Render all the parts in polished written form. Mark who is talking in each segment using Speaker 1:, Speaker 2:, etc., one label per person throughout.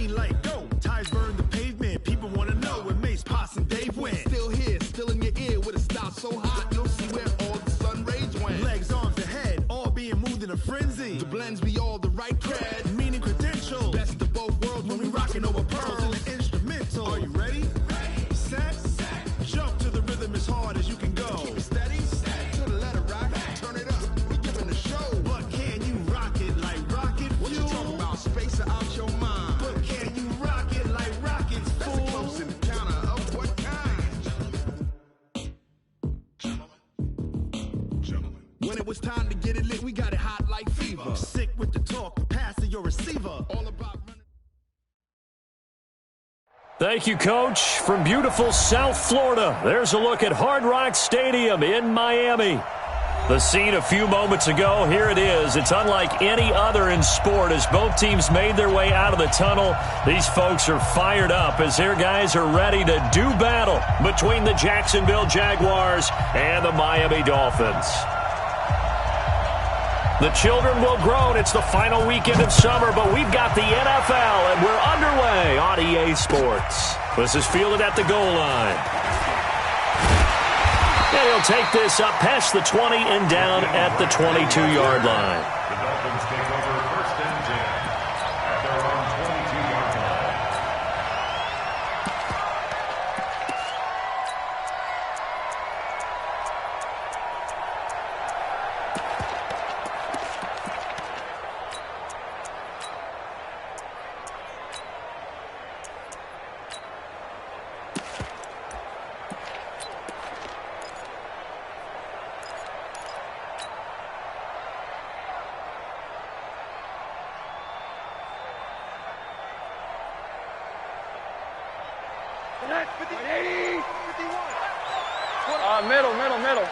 Speaker 1: green light, go. Tires burn the pavement. People want to know where Mace, Pops, and Dave went. Still here, still in your ear with a style so hot. You'll see where all the sun rays went. Legs, arms, and head, all being moved in a frenzy. The blends be all the right cred. Meaning credentials. Best of both worlds when we rockin' over pearls in the instrumental. Are you ready? Set. Jump to the rhythm as hard as you can go. Keep it steady. To the letter rock. Turn it up. We're giving a show. But can you rock it like rocket fuel? What you talking about? Space out your mind. But can you rock it like rockets, fool? That's a close encounter of what kind? Gentlemen. When it was time to get it lit, we got it hot like fever. Sick with the talk, passing your receiver. All about running.
Speaker 2: Thank you, Coach. From beautiful South Florida, there's a look at Hard Rock Stadium in Miami. The scene a few moments ago, here it is. It's unlike any other in sport as both teams made their way out of the tunnel. These folks are fired up as their guys are ready to do battle between the Jacksonville Jaguars and the Miami Dolphins. The children will groan. It's the final weekend of summer, but we've got the NFL, and we're underway on EA Sports. This is fielded at the goal line. And he'll take this up past the 20 and down at the 22-yard line.
Speaker 3: The Dolphins take over first and 10 at their own 22-yard line.
Speaker 4: Middle.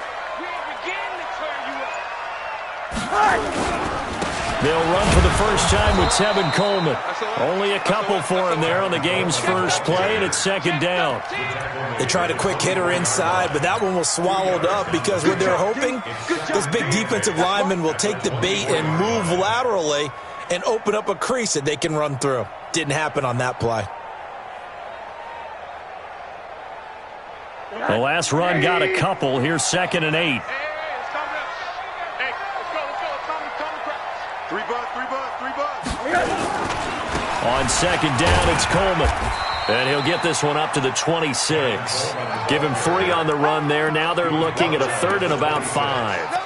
Speaker 2: They'll run for the first time with Tevin Coleman. Only a couple for him there on the game's first play, and it's second down.
Speaker 5: They tried a quick hitter inside, but that one was swallowed up because what they're hoping, those big defensive linemen will take the bait and move laterally and open up a crease that they can run through. Didn't happen on that play.
Speaker 2: The last run got a couple. Here's 2nd and 8.
Speaker 4: Three bucks.
Speaker 2: On second down, it's Coleman. And he'll get this one up to the 26. Give him 3 on the run there. Now they're looking at a 3rd and about 5.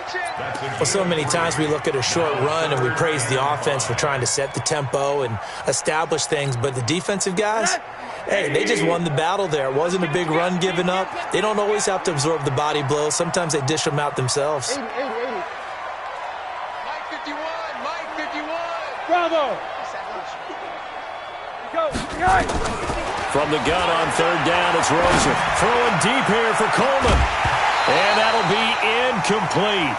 Speaker 5: Well, so many times we look at a short run and we praise the offense for trying to set the tempo and establish things, but the defensive guys, hey, they just won the battle there. It wasn't a big run given up. They don't always have to absorb the body blows. Sometimes they dish them out themselves.
Speaker 4: 80. Mike 51. Bravo. Go.
Speaker 2: From the gun on 3rd down, it's Rosen. Throwing deep here for Coleman. And that'll be incomplete.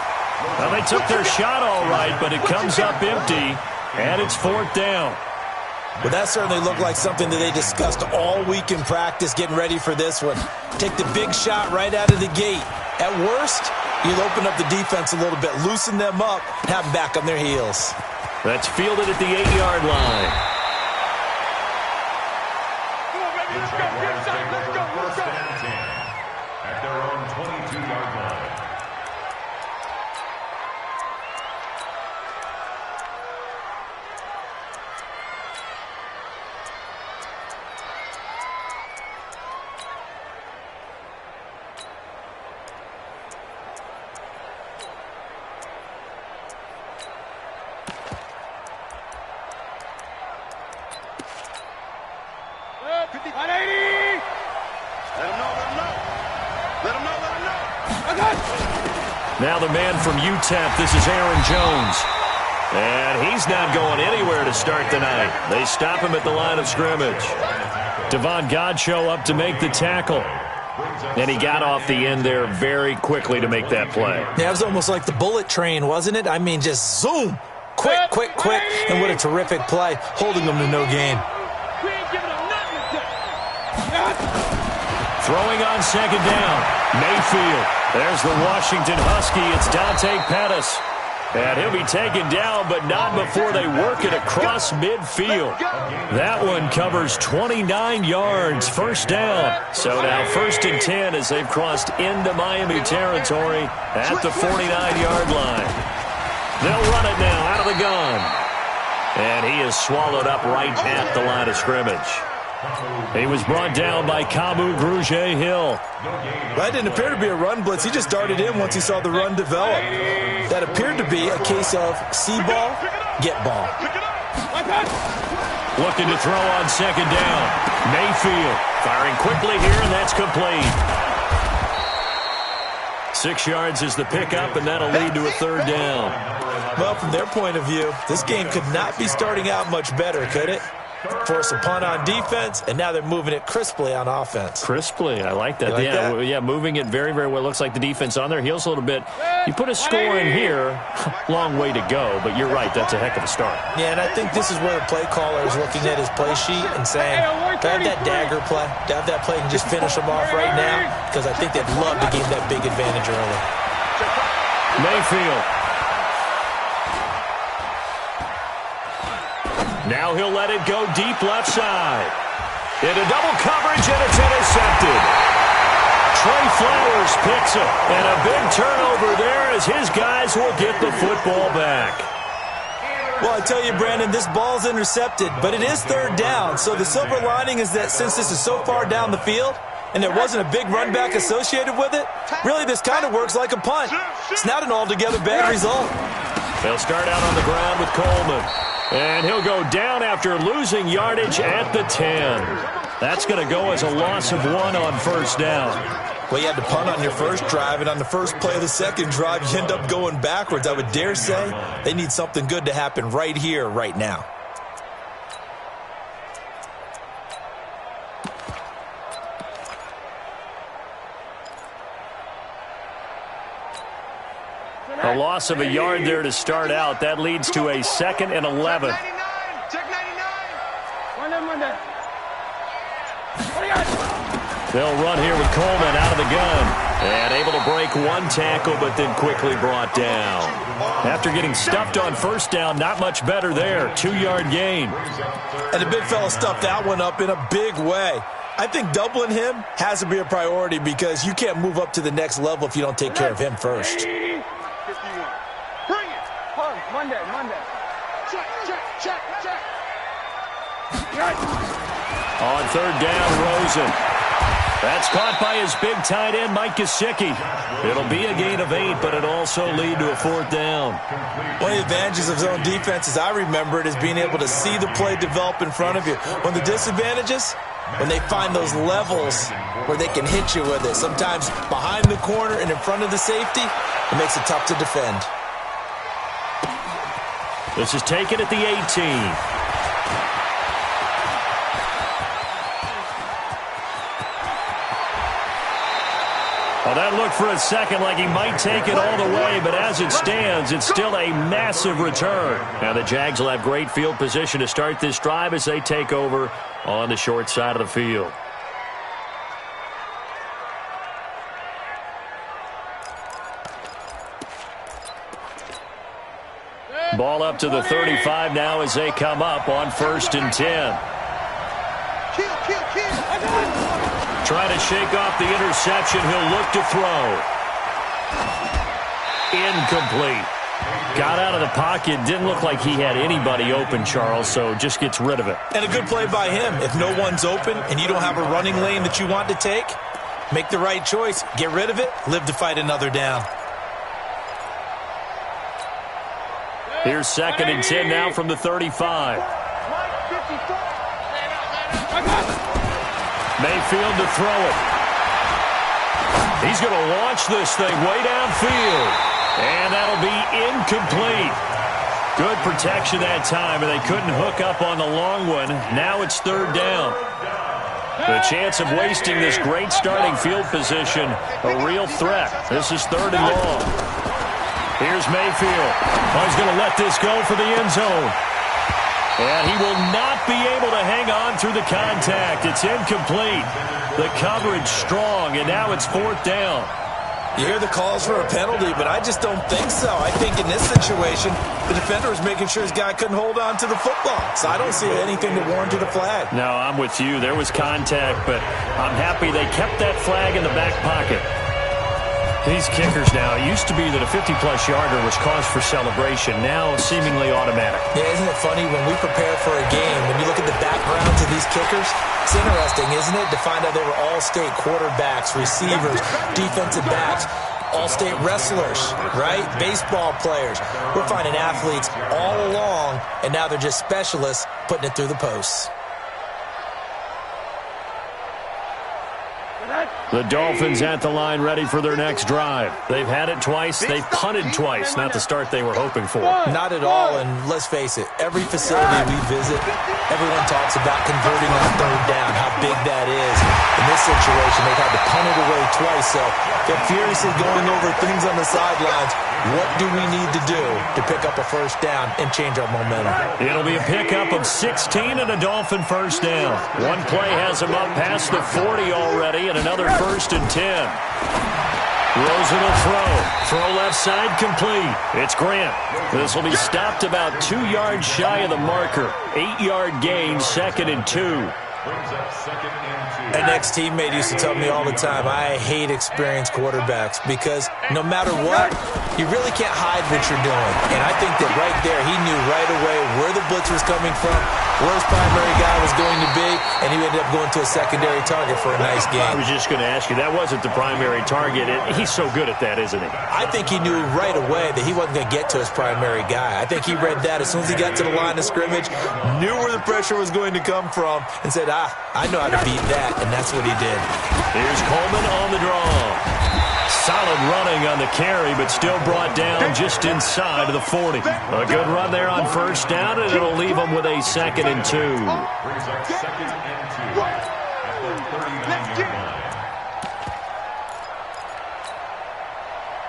Speaker 2: Well, they took their shot all right, but it comes up empty, and it's 4th down.
Speaker 5: Well, that certainly looked like something that they discussed all week in practice getting ready for this one. Take the big shot right out of the gate. At worst, you'll open up the defense a little bit, loosen them up, have them back on their heels.
Speaker 2: That's fielded at the 8-yard line.
Speaker 3: Let's go. First and 10 at their own 22-yard line.
Speaker 2: Now the man from UTEP, this is Aaron Jones. And he's not going anywhere to start the night. They stop him at the line of scrimmage. Devon Godchaux up to make the tackle. And he got off the end there very quickly to make that play.
Speaker 5: Yeah, it was almost like the bullet train, wasn't it? I mean, just zoom. Quick. And what a terrific play, holding them to no gain.
Speaker 2: Throwing on second down. Mayfield. There's the Washington Husky. It's Dante Pettis. And he'll be taken down, but not before they work it across midfield. That one covers 29 yards, first down. So now 1st and 10 as they've crossed into Miami territory at the 49-yard line. They'll run it now out of the gun. And he is swallowed up right at the line of scrimmage. He was brought down by Kamu Grugier-Hill.
Speaker 5: That didn't appear to be a run blitz. He just darted in once he saw the run develop. That appeared to be a case of see ball, get ball.
Speaker 2: Looking to throw on 2nd down. Mayfield firing quickly here, and that's complete. 6 yards is the pickup, and that'll lead to a 3rd down.
Speaker 5: Well, from their point of view, this game could not be starting out much better, could it? Force a punt on defense, and now they're moving it crisply on offense.
Speaker 2: Crisply, I like that.
Speaker 5: Like
Speaker 2: yeah,
Speaker 5: that?
Speaker 2: yeah, moving it very, very well. Looks like the defense on their heels a little bit. You put a score in here, long way to go, but you're right, that's a heck of a start.
Speaker 5: Yeah, and I think this is where the play caller is looking at his play sheet and saying, to have that dagger play, to have that play and just finish them off right now, because I think they'd love to gain that big advantage early.
Speaker 2: Mayfield. Now he'll let it go deep left side. Into double coverage, and it's intercepted. Trey Flowers picks it, and a big turnover there as his guys will get the football back.
Speaker 5: Well, I tell you, Brandon, this ball's intercepted, but it is 3rd down. So the silver lining is that since this is so far down the field and there wasn't a big run back associated with it, really this kind of works like a punt. It's not an altogether bad result.
Speaker 2: They'll start out on the ground with Coleman. And he'll go down after losing yardage at the 10. That's going to go as a loss of 1 on 1st down.
Speaker 5: Well, you had to punt on your first drive, and on the first play of the second drive, you end up going backwards. I would dare say they need something good to happen right here, right now.
Speaker 2: A loss of a yard there to start out. That leads to a 2nd and 11.
Speaker 4: Check 99. Monday.
Speaker 2: They'll run here with Coleman out of the gun. And able to break 1 tackle, but then quickly brought down. After getting stuffed on 1st down, not much better there. 2-yard gain.
Speaker 5: And the big fella stuffed that one up in a big way. I think doubling him has to be a priority because you can't move up to the next level if you don't take care of him first.
Speaker 4: Monday. Check.
Speaker 2: On 3rd down, Rosen. That's caught by his big tight end, Mike Gesicki. It'll be a gain of 8, but it'll also lead to a 4th down.
Speaker 5: One of the advantages of zone defense, as I remember it, is being able to see the play develop in front of you. One of the disadvantages, when they find those levels where they can hit you with it, sometimes behind the corner and in front of the safety, it makes it tough to defend.
Speaker 2: This is taken at the 18. Well, that looked for a second like he might take it all the way, but as it stands, it's still a massive return. Now the Jags will have great field position to start this drive as they take over on the short side of the field. Ball up to the 35 now as they come up on 1st and 10. Trying to shake off the interception. He'll look to throw. Incomplete. Got out of the pocket. Didn't look like he had anybody open, Charles, so just gets rid of it.
Speaker 5: And a good play by him. If no one's open and you don't have a running lane that you want to take, make the right choice. Get rid of it. Live to fight another down.
Speaker 2: Here's 2nd and 10 now from the 35. Mayfield to throw it. He's going to launch this thing way downfield. And that'll be incomplete. Good protection that time, and they couldn't hook up on the long one. Now it's 3rd down. The chance of wasting this great starting field position, a real threat. This is 3rd and long. Here's Mayfield. Oh, he's going to let this go for the end zone. And he will not be able to hang on through the contact. It's incomplete. The coverage strong, and now it's 4th down.
Speaker 5: You hear the calls for a penalty, but I just don't think so. I think in this situation, the defender was making sure his guy couldn't hold on to the football. So I don't see anything that warranted a flag.
Speaker 2: No, I'm with you. There was contact, but I'm happy they kept that flag in the back pocket. These kickers now, it used to be that a 50-plus yarder was cause for celebration. Now, seemingly automatic.
Speaker 5: Yeah, isn't it funny when we prepare for a game, when you look at the backgrounds of these kickers, it's interesting, isn't it, to find out they were all-state quarterbacks, receivers, defensive backs, all-state wrestlers, right? Baseball players. We're finding athletes all along, and now they're just specialists putting it through the posts.
Speaker 2: The Dolphins at the line ready for their next drive. They've had it twice. They've punted twice. Not the start they were hoping for.
Speaker 5: Not at all, and let's face it, every facility we visit, everyone talks about converting on third down, how big that is. In this situation, they've had to punt it away twice, so they're furiously going over things on the sidelines. What do we need to do to pick up a first down and change our momentum?
Speaker 2: It'll be a pickup of 16 and a Dolphin first down. One play has him up past the 40 already, and another first and 10. Rosen will throw. Throw left side complete. It's Grant. This will be stopped about 2 yards shy of the marker. 8-yard gain, 2nd and 2.
Speaker 3: Brings up 2nd and 2.
Speaker 5: An ex-teammate used to tell me all the time, I hate experienced quarterbacks because no matter what, you really can't hide what you're doing. And I think that right there, he knew right away where the blitz was coming from, where his primary guy was going to be, and he ended up going to a secondary target for a nice game.
Speaker 2: I was just going to ask you, that wasn't the primary target. He's so good at that, isn't he?
Speaker 5: I think he knew right away that he wasn't going to get to his primary guy. I think he read that as soon as he got to the line of scrimmage, knew where the pressure was going to come from, and said, I know how to beat that, and that's what he did.
Speaker 2: Here's Coleman on the draw. Solid running on the carry, but still brought down just inside of the 40. A good run there on first down, and it'll leave them with a 2nd and 2.
Speaker 3: Brings up 2nd and 2 at the 39-yard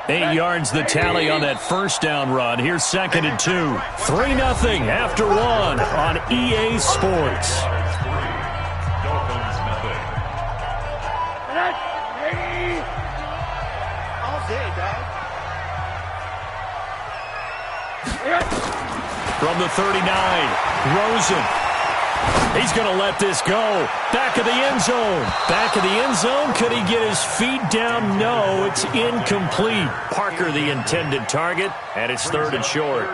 Speaker 3: line.
Speaker 2: 8 yards the tally on that first down run. Here's 2nd and 2. 3-0 after 1 on EA Sports.
Speaker 3: Dolphins nothing.
Speaker 4: All day, dog.
Speaker 2: From the 39, Rosen. He's going to let this go. Back of the end zone. Back of the end zone. Could he get his feet down? No, it's incomplete. Parker, the intended target, and it's 3rd and short.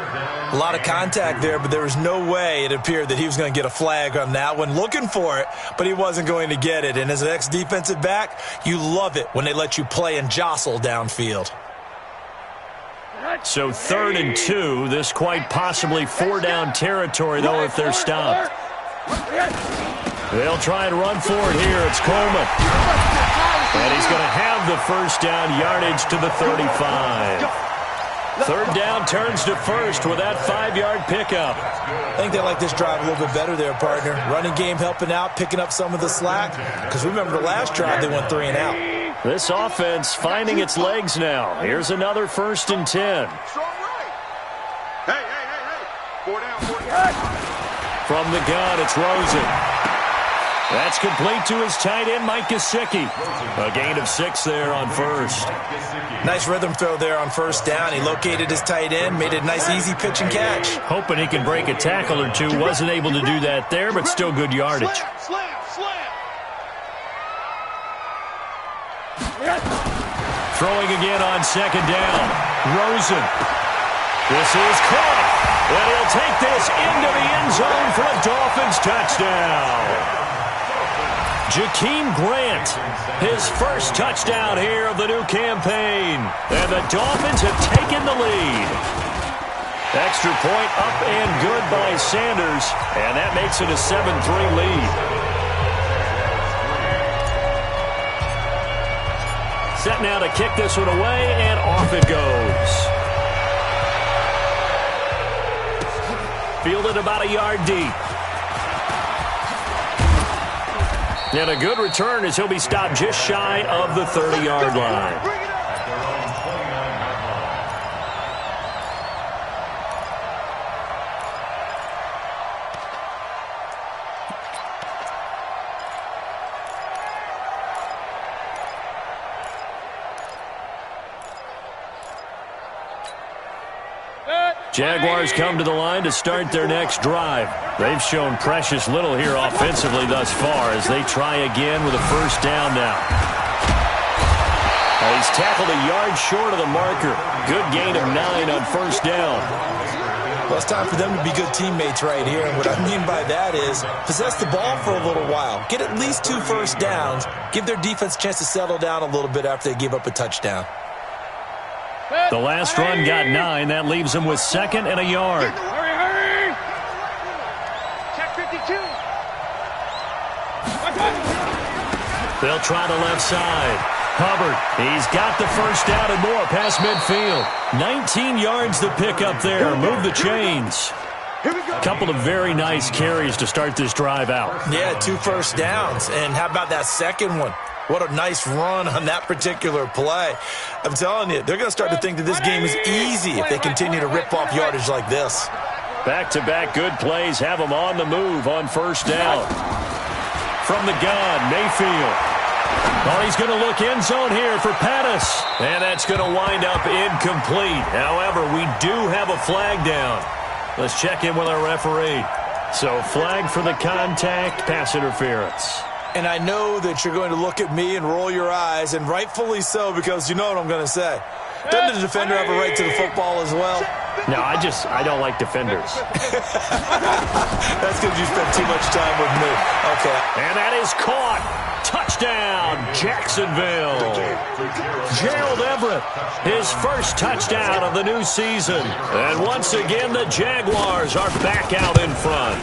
Speaker 5: A lot of contact there, but there was no way it appeared that he was going to get a flag on that one. Looking for it, but he wasn't going to get it. And as an ex-defensive back, you love it when they let you play and jostle downfield.
Speaker 2: So 3rd and 2. This quite possibly 4-down territory, though, if they're stopped. They'll try and run for it here. It's Coleman. And he's going to have the first down, yardage to the 35. 3rd down turns to first with that 5-yard pickup.
Speaker 5: I think they like this drive a little bit better there, partner. Running game helping out, picking up some of the slack. Because remember the last drive, they went 3 and out.
Speaker 2: This offense finding its legs now. Here's another 1st and 10.
Speaker 4: Hey. 4 down, 4 down.
Speaker 2: From the gun, it's Rosen. That's complete to his tight end, Mike Gesicki. A gain of 6 there on first.
Speaker 5: Nice rhythm throw there on first down. He located his tight end, made it a nice easy pitch and catch.
Speaker 2: Hoping he can break a tackle or two. Wasn't able to do that there, but still good yardage.
Speaker 4: Slam.
Speaker 2: Throwing again on 2nd down. Rosen. This is caught. And he'll take this into the end zone for a Dolphins touchdown. Jakeem Grant, his first touchdown here of the new campaign. And the Dolphins have taken the lead. Extra point up and good by Sanders. And that makes it a 7-3 lead. Set now to kick this one away, and off it goes. Fielded about a yard deep. And a good return as he'll be stopped just shy of the 30-yard line. Jaguars come to the line to start their next drive. They've shown precious little here offensively thus far as they try again with a first down now. He's tackled a yard short of the marker. Good gain of 9 on first down.
Speaker 5: Well, it's time for them to be good teammates right here. And what I mean by that is possess the ball for a little while. Get at least 2 first downs. Give their defense a chance to settle down a little bit after they give up a touchdown.
Speaker 2: The last run got 9. That leaves them with 2nd and a yard.
Speaker 4: Hurry! Check 52.
Speaker 2: They'll try the left side. Hubbard, he's got the first down and more past midfield. 19 yards to pick up there. Move the chains. A couple of very nice carries to start this drive out.
Speaker 5: Yeah, 2 first downs. And how about that second one? What a nice run on that particular play. I'm telling you, they're going to start to think that this game is easy if they continue to rip off yardage like this.
Speaker 2: Back-to-back good plays have them on the move on first down. From the gun, Mayfield. Oh, he's going to look end zone here for Pettis. And that's going to wind up incomplete. However, we do have a flag down. Let's check in with our referee. So, flag for the contact, pass interference.
Speaker 5: And I know that you're going to look at me and roll your eyes, and rightfully so, because you know what I'm going to say. Doesn't the defender have a right to the football as well?
Speaker 2: No, I don't like defenders.
Speaker 5: That's because you spent too much time with me. Okay.
Speaker 2: And that is caught. Touchdown, Jacksonville. Gerald Everett, his first touchdown of the new season. And once again, the Jaguars are back out in front.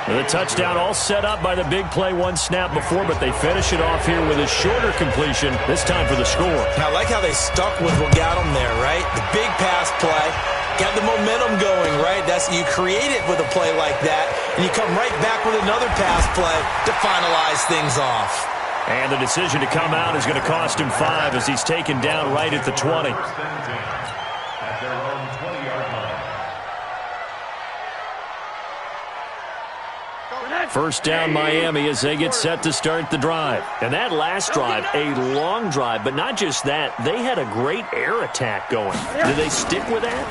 Speaker 2: The touchdown all set up by the big play 1 snap before, but they finish it off here with a shorter completion, this time for the score.
Speaker 5: Now, I like how they stuck with what got them there, right? The big pass play, got the momentum going, right? You create it with a play like that, and you come right back with another pass play to finalize things off.
Speaker 2: And the decision to come out is going to cost him 5 as he's taken down right at the 20.
Speaker 3: At their own 20-yard line.
Speaker 2: First down Miami as they get set to start the drive. And that last drive, a long drive, but not just that. They had a great air attack going. Do they stick with that?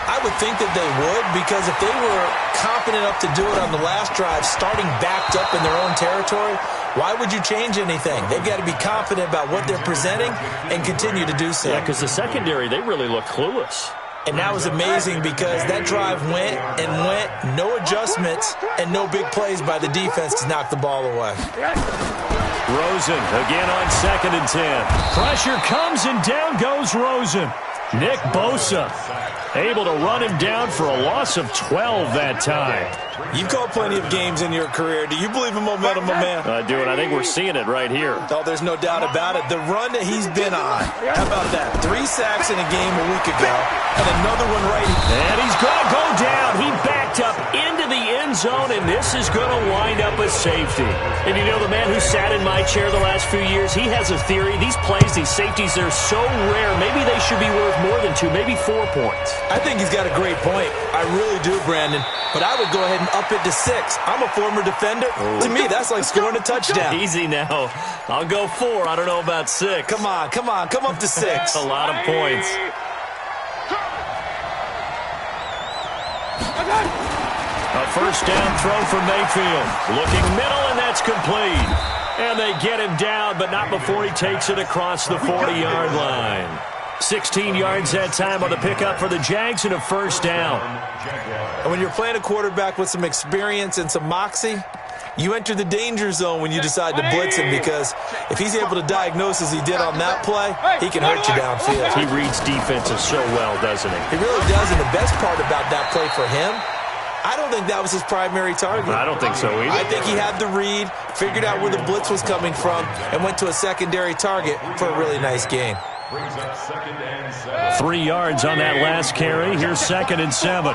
Speaker 5: I would think that they would, because if they were confident enough to do it on the last drive, starting backed up in their own territory, why would you change anything? They've got to be confident about what they're presenting and continue to do so.
Speaker 2: Yeah, because the secondary, they really look clueless.
Speaker 5: And that was amazing because that drive went and went, no adjustments, and no big plays by the defense to knock the ball away.
Speaker 2: Rosen again on 2nd and 10. Pressure comes and down goes Rosen. Nick Bosa able to run him down for a loss of 12 that time.
Speaker 5: You've called plenty of games in your career. Do you believe in momentum, my man?
Speaker 2: I do, and I think we're seeing it right here.
Speaker 5: Oh, there's no doubt about it. The run that he's been on. How about that? 3 sacks in a game a week ago, and another one right here.
Speaker 2: And he's going to go down. He backed up into the end zone, and this is going to wind up a safety. And you know, the man who sat in my chair the last few years, he has a theory. These plays, these safeties, they're so rare. Maybe they should be worth more than 2, maybe 4 points.
Speaker 5: I think he's got a great point. I really do, Brandon. But I would go ahead and up it to 6. I'm a former defender. To me, that's like scoring a touchdown.
Speaker 2: Easy now. I'll go 4. I don't know about 6.
Speaker 5: Come on. Come up to 6.
Speaker 2: A lot of points. A first down throw for Mayfield. Looking middle, and that's complete. And they get him down, but not before he takes it across the 40-yard line. 16 yards that time on the pickup for the Jags and a first down.
Speaker 5: And when you're playing a quarterback with some experience and some moxie, you enter the danger zone when you decide to blitz him, because if he's able to diagnose as he did on that play, he can hurt you downfield.
Speaker 2: He reads defenses so well, doesn't he?
Speaker 5: He really does, and the best part about that play for him, I don't think that was his primary target.
Speaker 2: I don't think so either.
Speaker 5: I think he had the read, figured out where the blitz was coming from, and went to a secondary target for a really nice gain.
Speaker 3: Brings up 2nd and 7.
Speaker 2: 3 yards on that last carry. Here's 2nd and 7.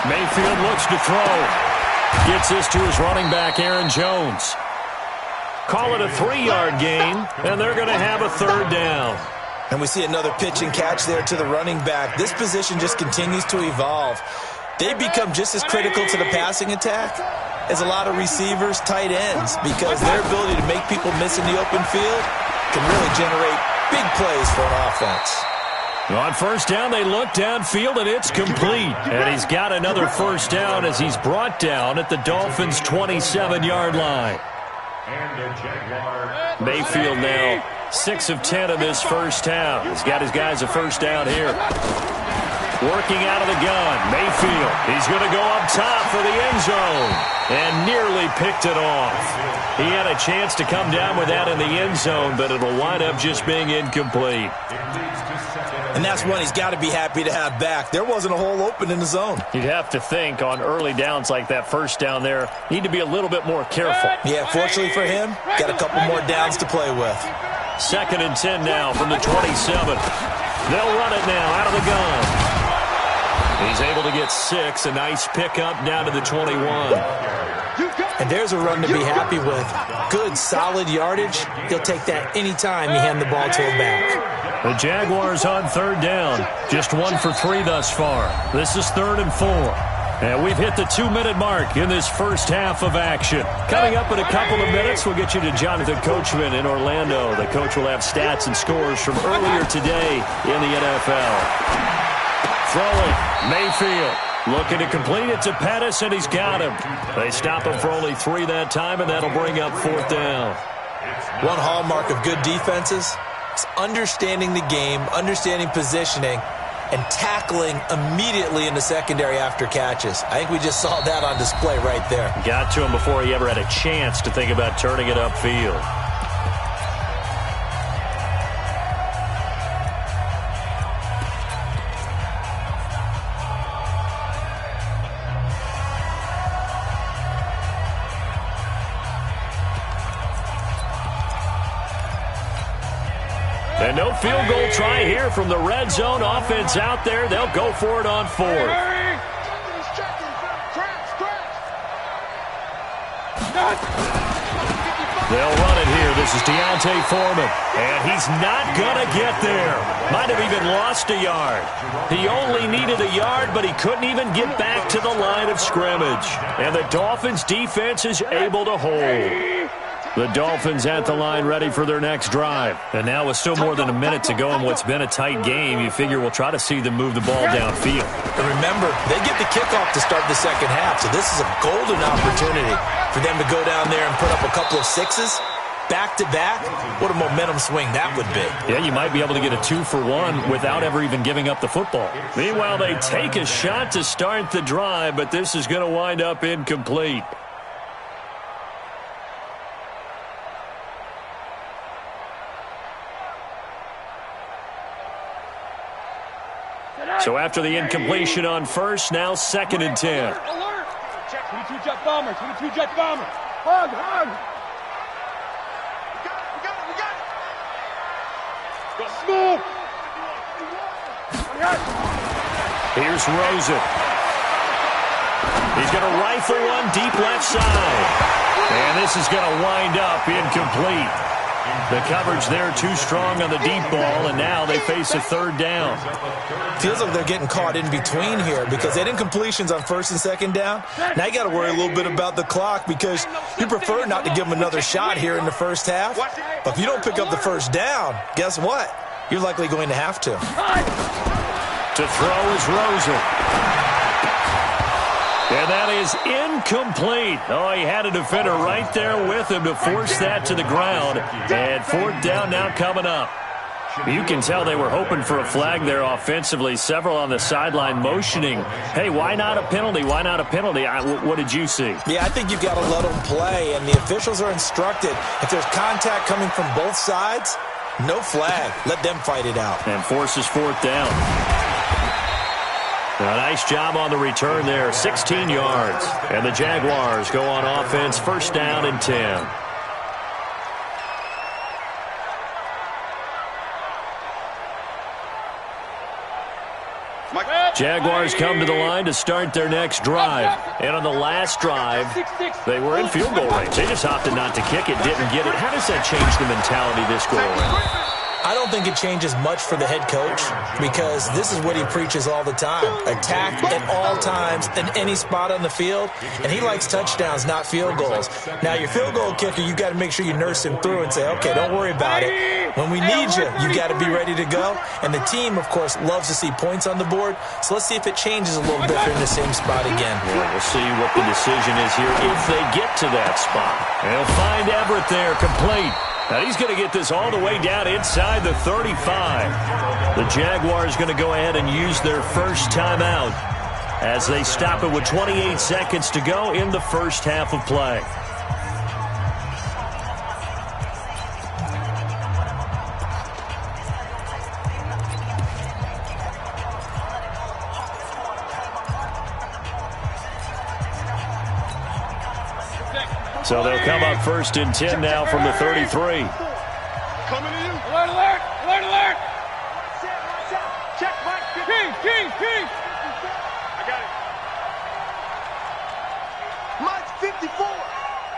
Speaker 2: Mayfield looks to throw. Gets this to his running back, Aaron Jones. Call it a 3-yard gain, and they're going to have a third down.
Speaker 5: And we see another pitch and catch there to the running back. This position just continues to evolve. They become just as critical to the passing attack as a lot of receivers, tight ends, because their ability to make people miss in the open field can really generate Big plays for an offense.
Speaker 2: On first down, they look downfield, and it's complete. And he's got another first down as he's brought down at the Dolphins' 27-yard line. Mayfield now 6 of 10 in this first half. He's got his guys a first down here. Working out of the gun, Mayfield. He's going to go up top for the end zone and nearly picked it off. He had a chance to come down with that in the end zone, but it'll wind up just being incomplete.
Speaker 5: And that's one he's got to be happy to have back. There wasn't a hole open in the zone.
Speaker 2: You'd have to think on early downs like that first down there, need to be a little bit more careful.
Speaker 5: Yeah, fortunately for him, got a couple more downs to play with.
Speaker 2: 2nd and 10 now from the 27. They'll run it now out of the gun. He's able to get 6. A nice pickup down to the 21.
Speaker 5: And there's a run to be happy with. Good, solid yardage. He'll take that anytime you hand the ball to him back.
Speaker 2: The Jaguars on 3rd down. Just 1 for 3 thus far. This is 3rd and 4. And we've hit the 2-minute mark in this first half of action. Coming up in a couple of minutes, we'll get you to Jonathan Coachman in Orlando. The coach will have stats and scores from earlier today in the NFL. Throwing, Mayfield. Looking to complete it to Pettis, and he's got him. They stop him for only 3 that time, and that'll bring up 4th down.
Speaker 5: One hallmark of good defenses is understanding the game, understanding positioning, and tackling immediately in the secondary after catches. I think we just saw that on display right there.
Speaker 2: Got to him before he ever had a chance to think about turning it upfield. And no field goal try here from the red zone. Offense out there. They'll go for it on 4th. They'll run it here. This is Deontay Foreman. And he's not going to get there. Might have even lost a yard. He only needed a yard, but he couldn't even get back to the line of scrimmage. And the Dolphins defense is able to hold. The Dolphins at the line ready for their next drive. And now with still more than a minute to go in what's been a tight game, you figure we'll try to see them move the ball downfield.
Speaker 5: And remember, they get the kickoff to start the second half, so this is a golden opportunity for them to go down there and put up a couple of 6s. Back-to-back, what a momentum swing that would be.
Speaker 2: Yeah, you might be able to get a 2-for-1 without ever even giving up the football. Meanwhile, they take a shot to start the drive, but this is going to wind up incomplete. So after the incompletion on first, now 2nd and 10.
Speaker 4: Alert! Check 22-jet bomber, 22-jet bomber. Hug, hug. We got it. Go smooth.
Speaker 2: Here's Rosen. He's going to rifle one deep left side. And this is going to wind up incomplete. The coverage there too strong on the deep ball, and now they face a 3rd down.
Speaker 5: Feels like they're getting caught in between here because they had incompletions on 1st and 2nd down. Now you got to worry a little bit about the clock because you prefer not to give them another shot here in the first half. But if you don't pick up the 1st down, guess what? You're likely going to have to.
Speaker 2: To throw is Rosen. And that is incomplete. Oh, he had a defender right there with him to force that to the ground. And 4th down now coming up. You can tell they were hoping for a flag there offensively. Several on the sideline motioning, hey, why not a penalty? Why not a penalty? What did you see?
Speaker 5: Yeah, I think you've got to let them play. And the officials are instructed, if there's contact coming from both sides, no flag. Let them fight it out.
Speaker 2: And forces 4th down. A nice job on the return there, 16 yards. And the Jaguars go on offense, 1st down and 10. Jaguars come to the line to start their next drive. And on the last drive, they were in field goal range. They just opted not to kick it, didn't get it. How does that change the mentality this go around?
Speaker 5: I don't think it changes much for the head coach because this is what he preaches all the time. Attack at all times in any spot on the field, and he likes touchdowns, not field goals. Now, your field goal kicker, you got to make sure you nurse him through and say, okay, don't worry about it. When we need you, you got to be ready to go. And the team, of course, loves to see points on the board. So let's see if it changes a little bit if they're in the same spot again.
Speaker 2: Yeah, we'll see what the decision is here if they get to that spot. They'll find Everett there, complete. Now he's going to get this all the way down inside the 35. The Jaguars going to go ahead and use their first timeout as they stop it with 28 seconds to go in the first half of play. So they'll come up first and 10 now from the 33.
Speaker 4: Coming to you. Alert, alert, alert, alert. Check, Mike. King. I got it.
Speaker 1: Mike 54.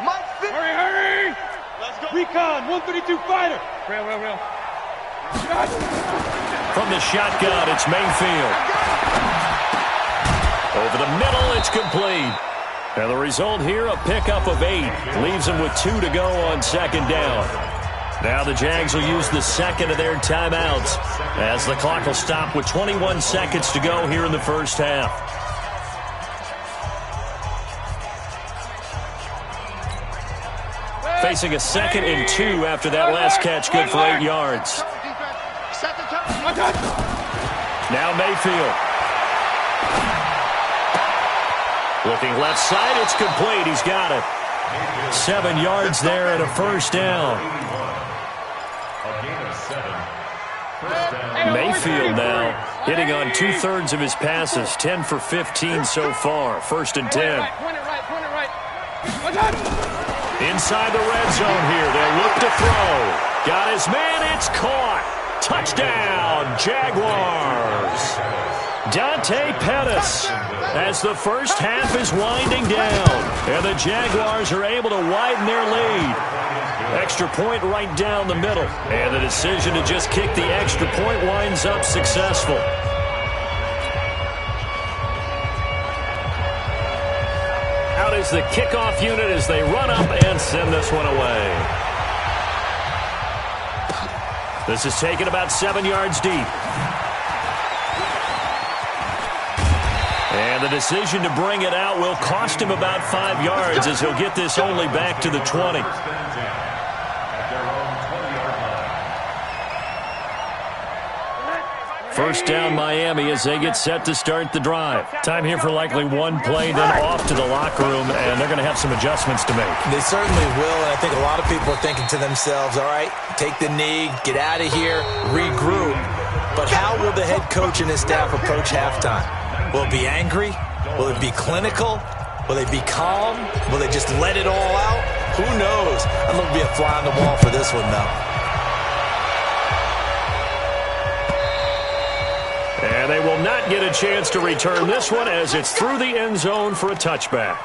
Speaker 1: Mike 50.
Speaker 4: Hurry. Let's go. Recon, 132 fighter. Rail.
Speaker 2: From the shotgun, it's Mayfield. Over the middle, it's complete. And the result here, a pickup of 8. Leaves them with 2 to go on second down. Now the Jags will use the second of their timeouts as the clock will stop with 21 seconds to go here in the first half. Facing a 2nd and 2 after that last catch, good for 8 yards. Now Mayfield. Looking left side, it's complete. He's got it. 7 yards there and a first down. Mayfield now hitting on 2/3 of his passes. 10 for 15 so far. First and 10. Inside the red zone here. They'll look to throw. Got his man. It's caught. Touchdown, Jaguars. Dante Pettis as the first half is winding down. And the Jaguars are able to widen their lead. Extra point right down the middle. And the decision to just kick the extra point winds up successful. Out is the kickoff unit as they run up and send this one away. This is taken about 7 yards deep. And the decision to bring it out will cost him about 5 yards as he'll get this only back to the 20. First down Miami as they get set to start the drive. Time here for likely one play, then off to the locker room, and they're going to have some adjustments to make.
Speaker 5: They certainly will, and I think a lot of people are thinking to themselves, all right, take the knee, get out of here, regroup. But how will the head coach and his staff approach halftime? Will it be angry? Will it be clinical? Will they be calm? Will they just let it all out? Who knows? I'm going to be a fly on the wall for this one, though.
Speaker 2: And they will not get a chance to return this one as it's through the end zone for a touchback.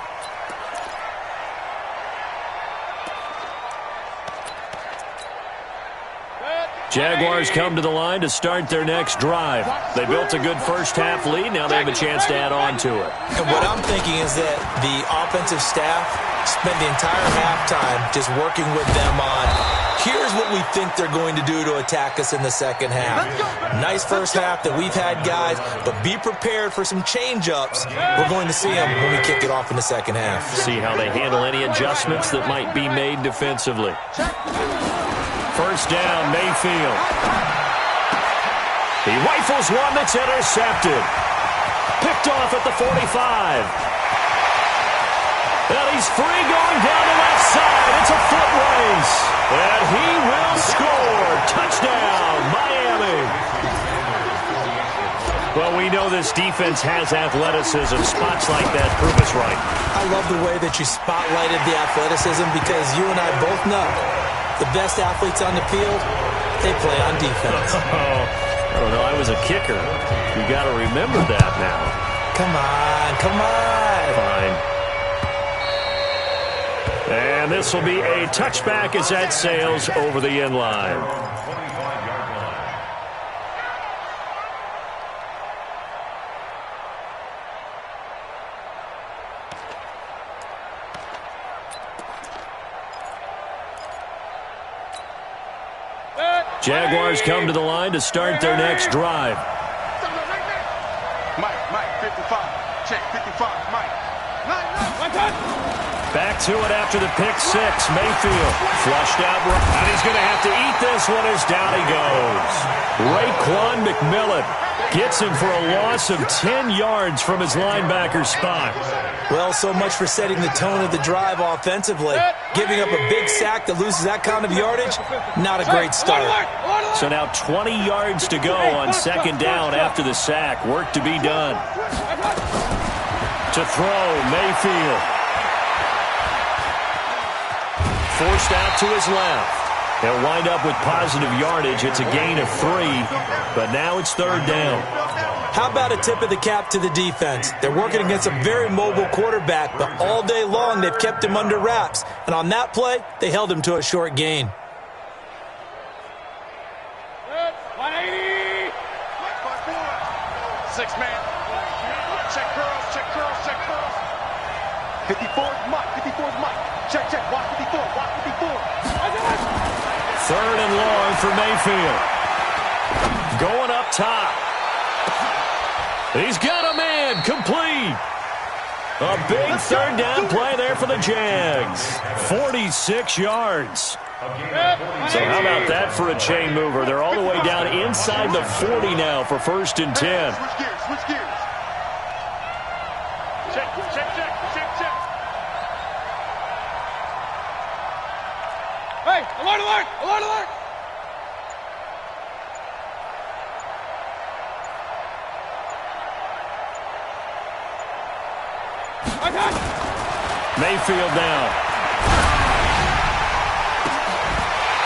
Speaker 2: Jaguars come to the line to start their next drive. They built a good first half lead. Now they have a chance to add on to it.
Speaker 5: And what I'm thinking is that the offensive staff spent the entire halftime just working with them on, here's what we think they're going to do to attack us in the second half. Nice first half that we've had, guys, but be prepared for some change-ups. We're going to see them when we kick it off in the second half.
Speaker 2: See how they handle any adjustments that might be made defensively. First down, Mayfield. He rifles one that's intercepted. Picked off at the 45. And he's free going down the left side. It's a foot race. And he will score. Touchdown, Miami. Well, we know this defense has athleticism. Spots like that prove us right.
Speaker 5: I love the way that you spotlighted the athleticism because you and I both know the best athletes on the field, they play on defense.
Speaker 2: I don't know. I was a kicker. You got to remember that now.
Speaker 5: Come on.
Speaker 2: Fine. And this will be a touchback as that sails over the end line. Jaguars come to the line to start their next drive.
Speaker 4: Mike, 55. Check, 55, Mike.
Speaker 2: Back to it after the pick six. Mayfield flushed out, and he's going to have to eat this one as down he goes. Raekwon McMillan gets him for a loss of 10 yards from his linebacker spot.
Speaker 5: Well, so much for setting the tone of the drive offensively. Giving up a big sack that loses that kind of yardage, not a great start.
Speaker 2: So now 20 yards to go on second down after the sack. Work to be done. To throw, Mayfield. Forced out to his left. He'll wind up with positive yardage. It's a gain of 3, but now it's third down.
Speaker 5: How about a tip of the cap to the defense? They're working against a very mobile quarterback, but all day long they've kept him under wraps. And on that play, they held him to a short gain.
Speaker 4: 180. 6 man. Check curls, check curls, check curls. 54's Mike, 54's Mike. Check, watch 54, watch 54.
Speaker 2: Third and long for Mayfield. Going up top. He's got a man, complete. A big third down play there for the Jags. 46 yards. So how about that for a chain mover? They're all the way down inside the 40 now for first and 10.
Speaker 4: Switch gears. Check. Hey, alert!
Speaker 2: Mayfield down.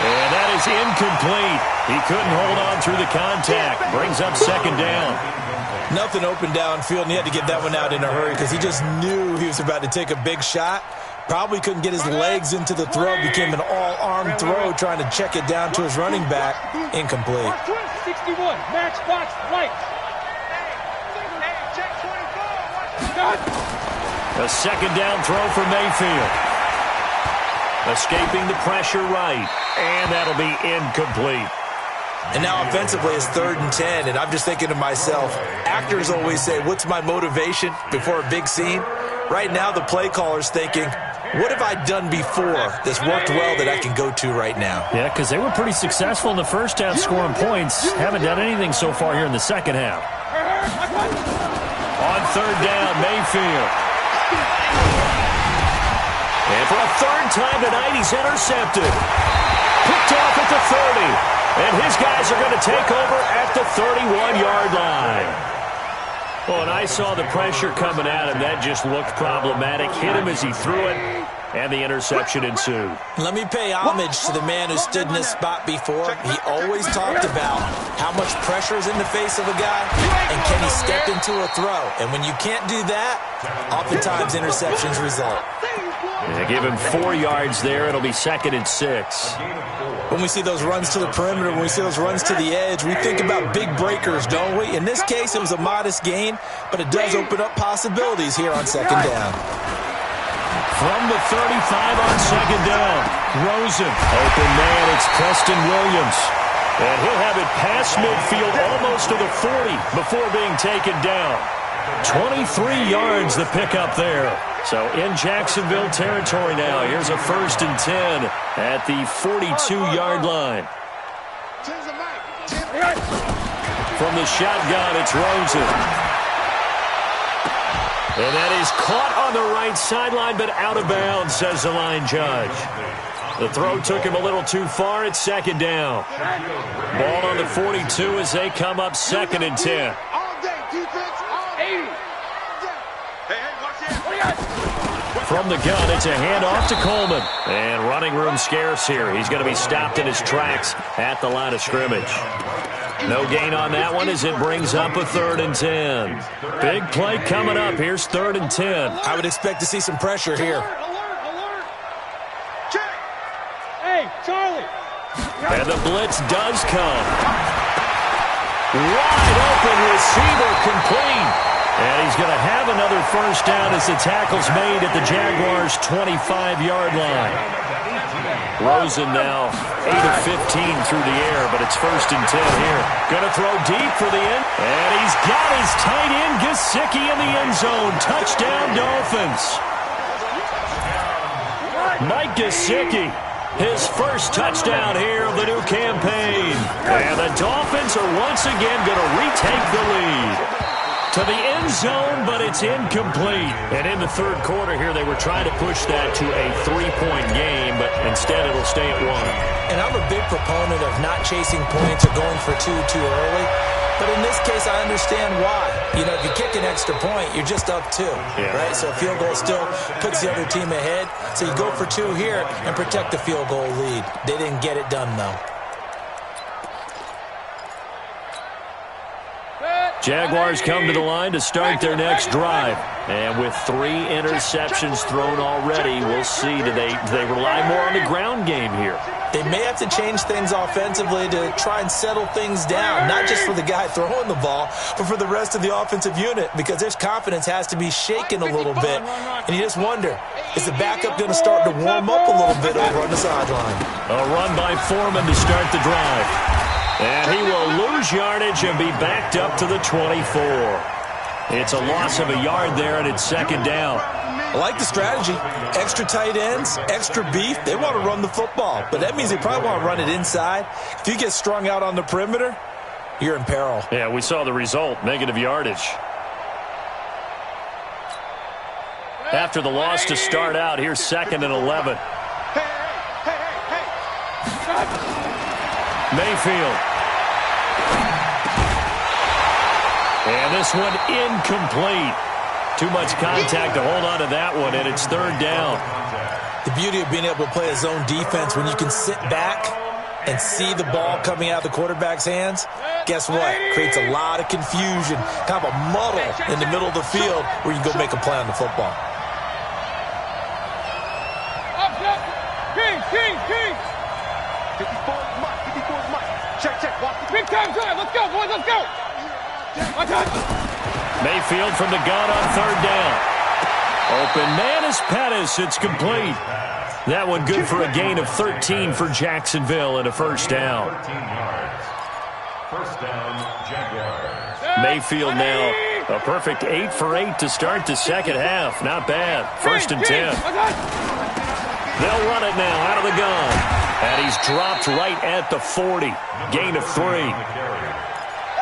Speaker 2: And that is incomplete. He couldn't hold on through the contact. Brings up second down.
Speaker 5: Nothing open downfield, and he had to get that one out in a hurry because he just knew he was about to take a big shot. Probably couldn't get his legs into the throw. Became an all-arm throw trying to check it down to his running back. Incomplete.
Speaker 4: 61, matchbox right. Check 24.
Speaker 2: A second down throw for Mayfield. Escaping the pressure right. And that'll be incomplete.
Speaker 5: And now offensively it's third and 10, and I'm just thinking to myself, actors always say, what's my motivation before a big scene? Right now the play caller's thinking, what have I done before that's worked well that I can go to right now?
Speaker 2: Yeah, because they were pretty successful in the first half scoring points. Haven't done anything so far here in the second half. On third down, Mayfield. And for a third time tonight, he's intercepted. Picked off at the 30. And his guys are going to take over at the 31-yard line. Well, and I saw the pressure coming at him. That just looked problematic. Hit him as he threw it, and the interception ensued.
Speaker 5: Let me pay homage to the man who stood in this spot before. He always talked about how much pressure is in the face of a guy, and can he step into a throw. And when you can't do that, oftentimes interceptions result.
Speaker 2: Yeah, give him 4 yards there. It'll be second and 6.
Speaker 5: When we see those runs to the perimeter, when we see those runs to the edge, we think about big breakers, don't we? In this case, it was a modest gain, but it does open up possibilities here on second down.
Speaker 2: From the 35 on second down, Rosen. Open man, it's Preston Williams. And he'll have it past midfield almost to the 40 before being taken down. 23 yards the pickup there. So in Jacksonville territory now. Here's a first and 10 at the 42-yard line. From the shotgun, it's Rosen. And that is caught on the right sideline, but out of bounds, says the line judge. The throw took him a little too far. It's second down. Ball on the 42 as they come up second and 10. From the gun, it's a handoff to Coleman. And running room scarce here. He's going to be stopped in his tracks at the line of scrimmage. No gain on that one as it brings up a third and 10. Big play coming up. Here's third and 10.
Speaker 5: I would expect to see some pressure here.
Speaker 4: Hey, Charlie.
Speaker 2: And the blitz does come. Wide open receiver complete. And he's going to have another first down as the tackle's made at the Jaguars' 25-yard line. Rosen now 8 of 15 through the air, but it's 1st and 10 here. Going to throw deep for the end. And he's got his tight end, Gesicki, in the end zone. Touchdown, Dolphins. Mike Gesicki, his first touchdown here of the new campaign. And the Dolphins are once again going to retake the lead. To the end zone, but it's incomplete. And in the third quarter here, they were trying to push that to a 3-point game, but instead it'll stay at 1.
Speaker 5: And I'm a big proponent of not chasing points or going for two too early. But in this case, I understand why. You know, if you kick an extra point, you're just up 2, right? So a field goal still puts the other team ahead. So you go for 2 here and protect the field goal lead. They didn't get it done, though.
Speaker 2: Jaguars come to the line to start their next drive. And with 3 interceptions thrown already, we'll see. Do they rely more on the ground game here?
Speaker 5: They may have to change things offensively to try and settle things down, not just for the guy throwing the ball, but for the rest of the offensive unit, because their confidence has to be shaken a little bit. And you just wonder, is the backup going to start to warm up a little bit over on the sideline?
Speaker 2: A run by Foreman to start the drive. And he will lose yardage and be backed up to the 24. It's a loss of a yard there, and it's 2nd down.
Speaker 5: I like the strategy. Extra tight ends, extra beef. They want to run the football, but that means they probably want to run it inside. If you get strung out on the perimeter, you're in peril.
Speaker 2: Yeah, we saw the result, negative yardage. After the loss to start out, here's 2nd and 11. Mayfield. And this one incomplete. Too much contact to hold on to that one, and it's 3rd down.
Speaker 5: The beauty of being able to play a zone defense when you can sit back and see the ball coming out of the quarterback's hands, guess what? Creates a lot of confusion, kind of a muddle in the middle of the field where you can go make a play on the football.
Speaker 4: King. 54 is Mike. 54 is Mike. Check. Walk the big time drive. Let's go, boys. Let's go.
Speaker 2: Mayfield from the gun on 3rd down. Open man is Pettis. It's complete. That one good for a gain of 13 for Jacksonville and a first down.
Speaker 3: 13 yards. First down, Jaguars.
Speaker 2: Mayfield now a perfect 8 for 8 to start the second half. Not bad. 1st and 10. They'll run it now out of the gun. And he's dropped right at the 40. Gain of 3.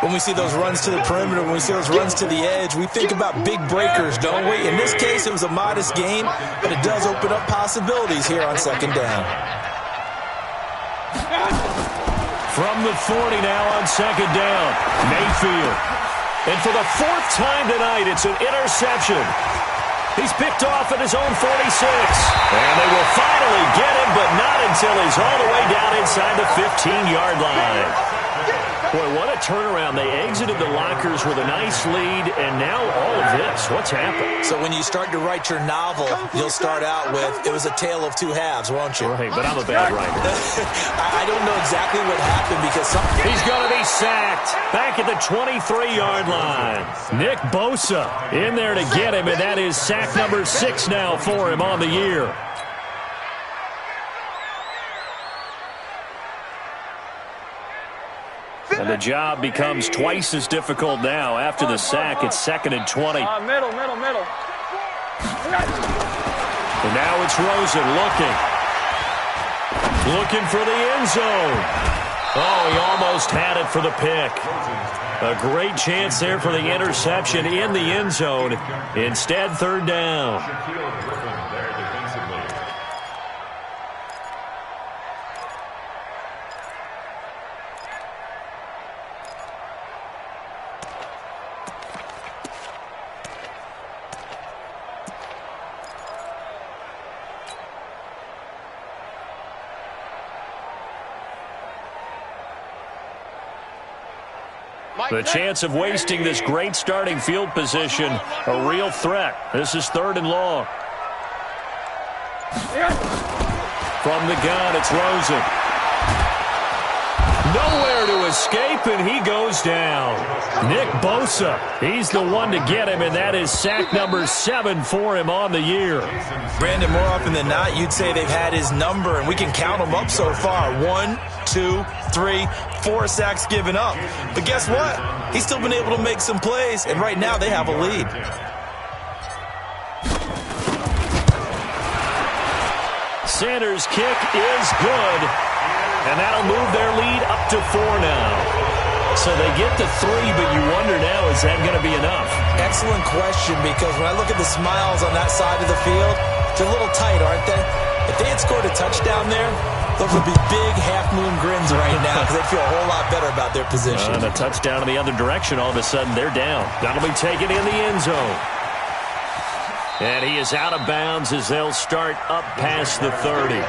Speaker 5: When we see those runs to the perimeter, when we see those runs to the edge, we think about big breakers, don't we? In this case, it was a modest gain, but it does open up possibilities here on 2nd down.
Speaker 2: From the 40 now on 2nd down, Mayfield. And for the 4th time tonight, it's an interception. He's picked off at his own 46. And they will finally get him, but not until he's all the way down inside the 15-yard line. Boy, what a turnaround. They exited the lockers with a nice lead, and now all of this. What's happened?
Speaker 5: So when you start to write your novel, you'll start out with, it was a tale of 2 halves, won't you?
Speaker 2: Right, but I'm a bad writer.
Speaker 5: I don't know exactly what happened because
Speaker 2: he's going to be sacked back at the 23-yard line. Nick Bosa in there to get him, and that is sack number 6 now for him on the year. And the job becomes twice as difficult now. After the sack, it's 2nd and 20.
Speaker 4: Middle.
Speaker 2: And now it's Rosen looking for the end zone. Oh, he almost had it for the pick. A great chance there for the interception in the end zone. Instead, 3rd down. The chance of wasting this great starting field position, a real threat. This is 3rd and long. From the gun, it's Rosen. Nowhere to escape, and he goes down. Nick Bosa, he's the one to get him, and that is sack number 7 for him on the year.
Speaker 5: Brandon, more often than not, you'd say they've had his number, and we can count them up so far. 1, 2, 3, 4 sacks given up. But guess what? He's still been able to make some plays, and right now they have a lead.
Speaker 2: Sanders' kick is good, and that'll move their lead up to 4 now. So they get to 3, but you wonder now, is that going to be enough?
Speaker 5: Excellent question, because when I look at the smiles on that side of the field, they're a little tight, aren't they? If they had scored a touchdown there, those would be big half-moon grins right now because they'd feel a whole lot better about their position.
Speaker 2: And a touchdown in the other direction, all of a sudden they're down. That'll be taken in the end zone. And he is out of bounds as they'll start up past the 30.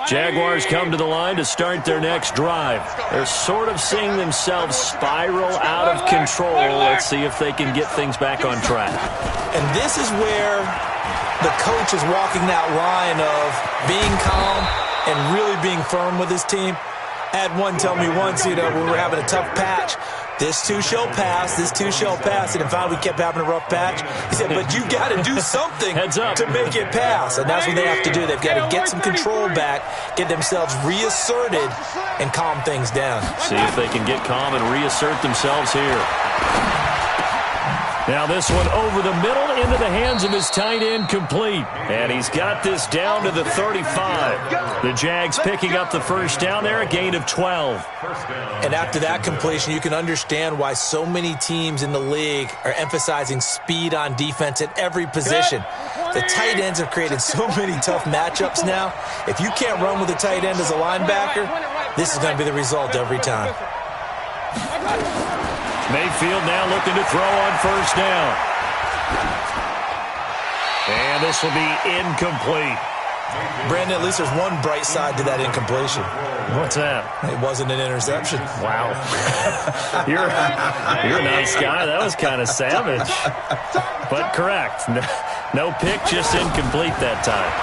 Speaker 2: Jaguars come to the line to start their next drive. They're sort of seeing themselves spiral out of control. Let's see if they can get things back on track.
Speaker 5: And this is where the coach is walking that line of being calm and really being firm with his team. I had one tell me once, when we were having a tough patch, this too shall pass, this too shall pass. And finally we kept having a rough patch. He said, but you got to do something to make it pass. And that's what they have to do. They've got to get some control back, get themselves reasserted, and calm things down.
Speaker 2: See if they can get calm and reassert themselves here. Now this one over the middle into the hands of his tight end, complete. And he's got this down to the 35. The Jags picking up the first down there, a gain of 12.
Speaker 5: And after that completion, you can understand why so many teams in the league are emphasizing speed on defense at every position. The tight ends have created so many tough matchups now. If you can't run with a tight end as a linebacker, this is going to be the result every time.
Speaker 2: Mayfield now looking to throw on first down. And this will be incomplete.
Speaker 5: Brandon, at least there's one bright side to that incompletion.
Speaker 2: What's that?
Speaker 5: It wasn't an interception.
Speaker 2: Wow. You're a nice guy. That was kind of savage. But correct. No pick, just incomplete that time.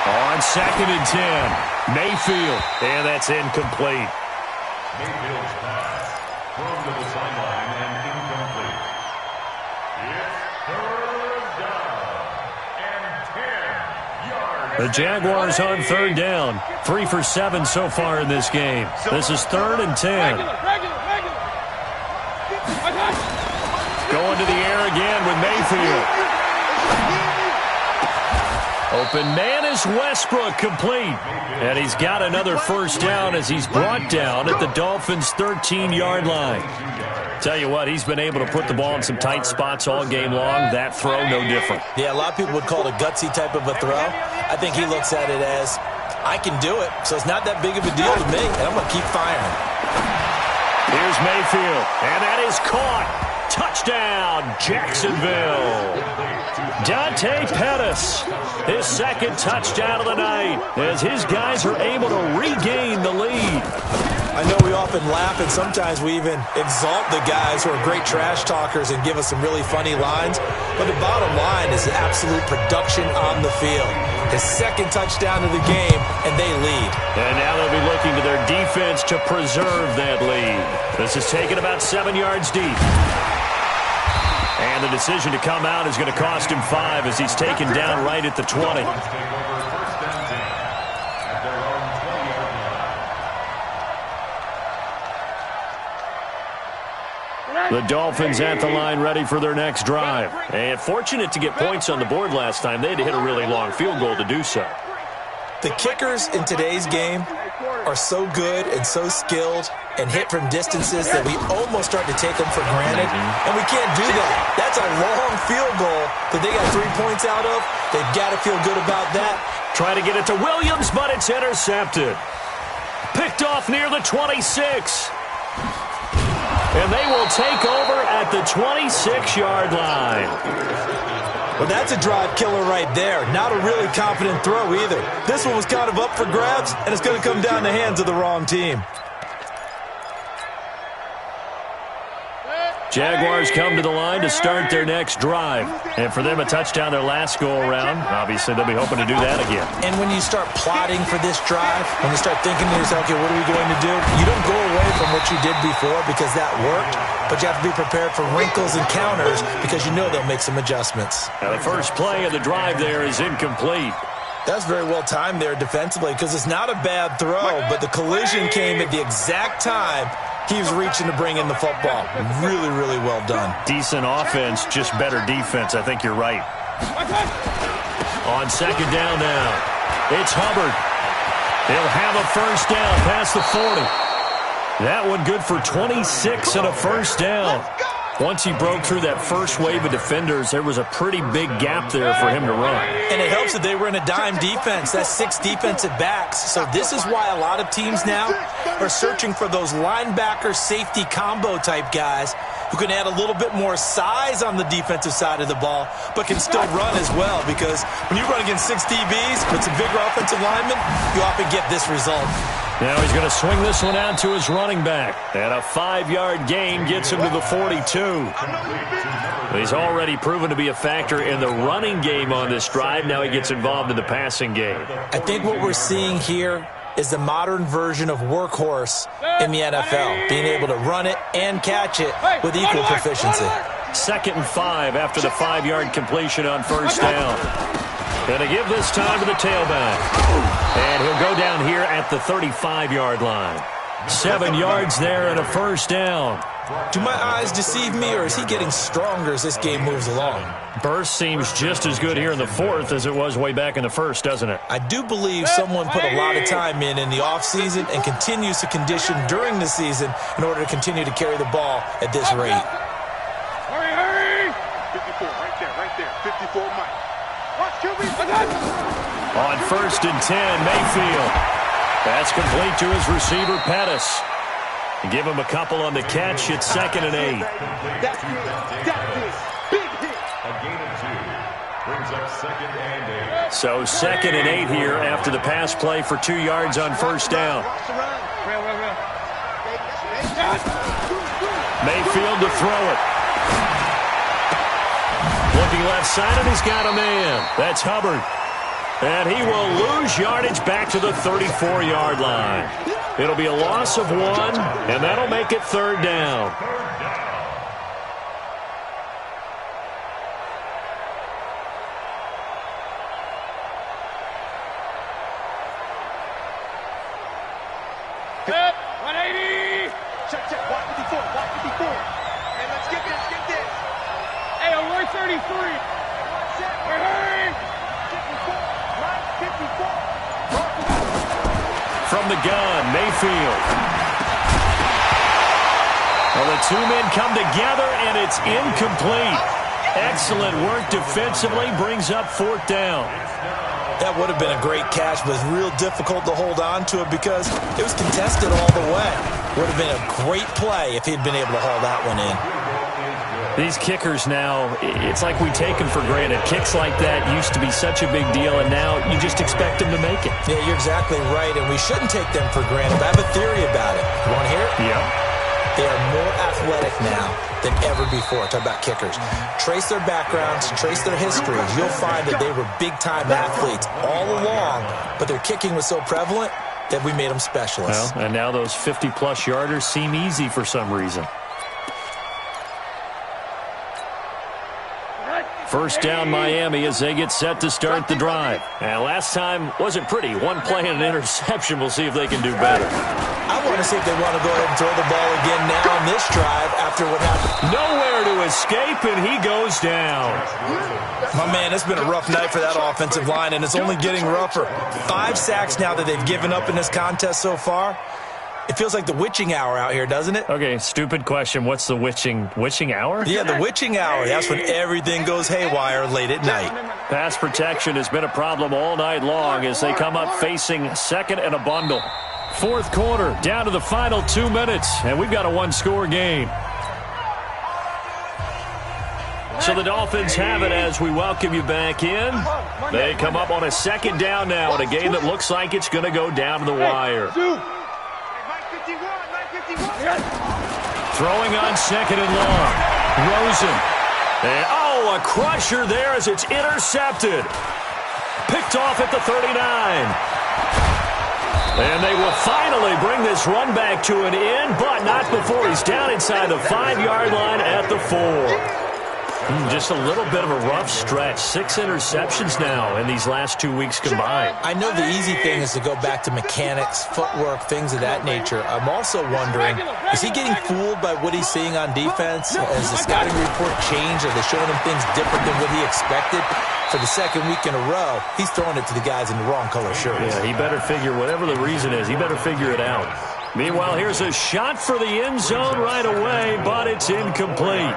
Speaker 2: On 2nd and 10. Mayfield. And that's incomplete.
Speaker 3: Mayfield's pass thrown to the sideline and incomplete. It's 3rd down and 10 yards.
Speaker 2: The Jaguars on 3rd down. 3 for 7 so far in this game. This is 3rd and 10. Going to the air again with Mayfield. Open man is Westbrook, complete. And he's got another first down as he's brought down at the Dolphins' 13-yard line. Tell you what, he's been able to put the ball in some tight spots all game long. That throw, no different.
Speaker 5: Yeah, a lot of people would call it a gutsy type of a throw. I think he looks at it as, I can do it, so it's not that big of a deal to me, and I'm going to keep firing.
Speaker 2: Here's Mayfield, and that is caught. Touchdown, Jacksonville. Dante Pettis, his 2nd touchdown of the night, as his guys are able to regain the lead.
Speaker 5: I know we often laugh, and sometimes we even exalt the guys who are great trash talkers and give us some really funny lines. But the bottom line is absolute production on the field. His 2nd touchdown of the game, and they lead.
Speaker 2: And now they'll be looking to their defense to preserve that lead. This is taken about 7 yards deep. And the decision to come out is going to cost him 5 as he's taken down right at the 20. The Dolphins at the line ready for their next drive. And fortunate to get points on the board last time. They had to hit a really long field goal to do so.
Speaker 5: The kickers in today's game are so good and so skilled and hit from distances that we almost start to take them for granted, and we can't do that. That's a long field goal that they got 3 points out of. They've got to feel good about that.
Speaker 2: Try to get it to Williams, but it's intercepted. Picked off near the 26. And they will take over at the 26-yard line.
Speaker 5: Well, that's a drive killer right there. Not a really confident throw either. This one was kind of up for grabs, and it's going to come down the hands of the wrong team.
Speaker 2: Jaguars come to the line to start their next drive. And for them, a touchdown their last go-around. Obviously, they'll be hoping to do that again.
Speaker 5: And when you start plotting for this drive, when you start thinking to yourself, okay, what are we going to do? You don't go away from what you did before because that worked, but you have to be prepared for wrinkles and counters because you know they'll make some adjustments.
Speaker 2: Now, the first play of the drive there is incomplete.
Speaker 5: That's very well timed there defensively because it's not a bad throw, but the collision came at the exact time he was reaching to bring in the football. Really, really well done.
Speaker 2: Decent offense, just better defense. I think you're right. On second down now, it's Hubbard. He'll have a first down past the 40. That one good for 26 and a first down. Once he broke through that first wave of defenders, there was a pretty big gap there for him to run.
Speaker 5: And it helps that they were in a dime defense. That's 6 defensive backs. So this is why a lot of teams now are searching for those linebacker safety combo type guys who can add a little bit more size on the defensive side of the ball, but can still run as well. Because when you run against 6 DBs with some bigger offensive linemen, you often get this result.
Speaker 2: Now he's going to swing this one out to his running back. And a 5-yard gain gets him to the 42. He's already proven to be a factor in the running game on this drive. Now he gets involved in the passing game.
Speaker 5: I think what we're seeing here is the modern version of workhorse in the NFL, being able to run it and catch it with equal proficiency.
Speaker 2: 2nd and 5 after the 5-yard completion on first down. Going to give this time to the tailback. And he'll go down here at the 35-yard line. 7 yards there and a first down.
Speaker 5: Do my eyes deceive me, or is he getting stronger as this game moves along?
Speaker 2: Burst seems just as good here in the 4th as it was way back in the 1st, doesn't it?
Speaker 5: I do believe someone put a lot of time in the offseason and continues to condition during the season in order to continue to carry the ball at this rate.
Speaker 4: Hurry, hurry! 54, right there, 54, Mike.
Speaker 2: On 1st and 10, Mayfield. That's complete to his receiver, Pettis. Give him a couple on the catch. It's 2nd and 8.
Speaker 4: That's big hit.
Speaker 3: A gain of 2 brings up 2nd and 8.
Speaker 2: So 2nd and 8 here after the pass play for 2 yards on first down. Mayfield to throw it. Looking left side, and he's got a man. That's Hubbard. And he will lose yardage back to the 34-yard line. It'll be a loss of 1, and that'll make it 3rd down.
Speaker 4: Set, 180. Check, block 54, block 54. Hey, let's get this. Hey, we're 33. Hurry. 54.
Speaker 2: From the gun, Mayfield. Well, the 2 men come together, and it's incomplete. Excellent work defensively, brings up 4th down.
Speaker 5: That would have been a great catch, but it's real difficult to hold on to it because it was contested all the way. Would have been a great play if he'd been able to haul that one in.
Speaker 2: These kickers now, it's like we take them for granted. Kicks like that used to be such a big deal, and now you just expect them to make it.
Speaker 5: Yeah, you're exactly right, and we shouldn't take them for granted. But I have a theory about it. You want to hear it?
Speaker 2: Yeah.
Speaker 5: They are more athletic now than ever before. Talk about kickers. Trace their backgrounds, trace their histories. You'll find that they were big-time athletes all along, but their kicking was so prevalent that we made them specialists.
Speaker 2: Well, and now those 50-plus yarders seem easy for some reason. First down, Miami, as they get set to start the drive. And last time wasn't pretty. 1 play and an interception. We'll see if they can do better.
Speaker 5: I want to see if they want to go ahead and throw the ball again now on this drive after what happened.
Speaker 2: Nowhere to escape, and he goes down.
Speaker 5: My man, it's been a rough night for that offensive line, and it's only getting rougher. 5 sacks now that they've given up in this contest so far. It feels like the witching hour out here, doesn't it?
Speaker 2: Okay, stupid question. What's the witching hour?
Speaker 5: Yeah, the witching hour. That's when everything goes haywire late at night.
Speaker 2: Pass protection has been a problem all night long as they come up facing second and a bundle. Fourth quarter, down to the final 2 minutes, and we've got a one-score game. So the Dolphins have it as we welcome you back in. They come up on a second down now in a game that looks like it's going to go down to the wire. Throwing on second and long. Rosen. And, a crusher there as it's intercepted. Picked off at the 39. And they will finally bring this run back to an end, but not before he's down inside the 5-yard line at the 4. Just a little bit of a rough stretch. 6 interceptions now in these last 2 weeks combined.
Speaker 5: I know the easy thing is to go back to mechanics, footwork, things of that nature. I'm also wondering, is he getting fooled by what he's seeing on defense? Has the scouting report changed? Are they showing him things different than what he expected? For the second week in a row, he's throwing it to the guys in the wrong color shirts.
Speaker 2: Yeah, he better figure, whatever the reason is, he better figure it out. Meanwhile, here's a shot for the end zone right away, but it's incomplete.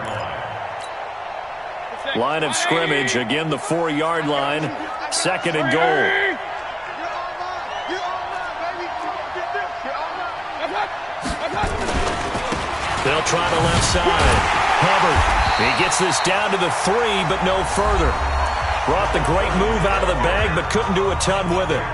Speaker 2: Line of scrimmage, again the 4-yard line, second and goal. They'll try the left side. Hubbard, he gets this down to the 3, but no further. Brought the great move out of the bag, but couldn't do a ton with it.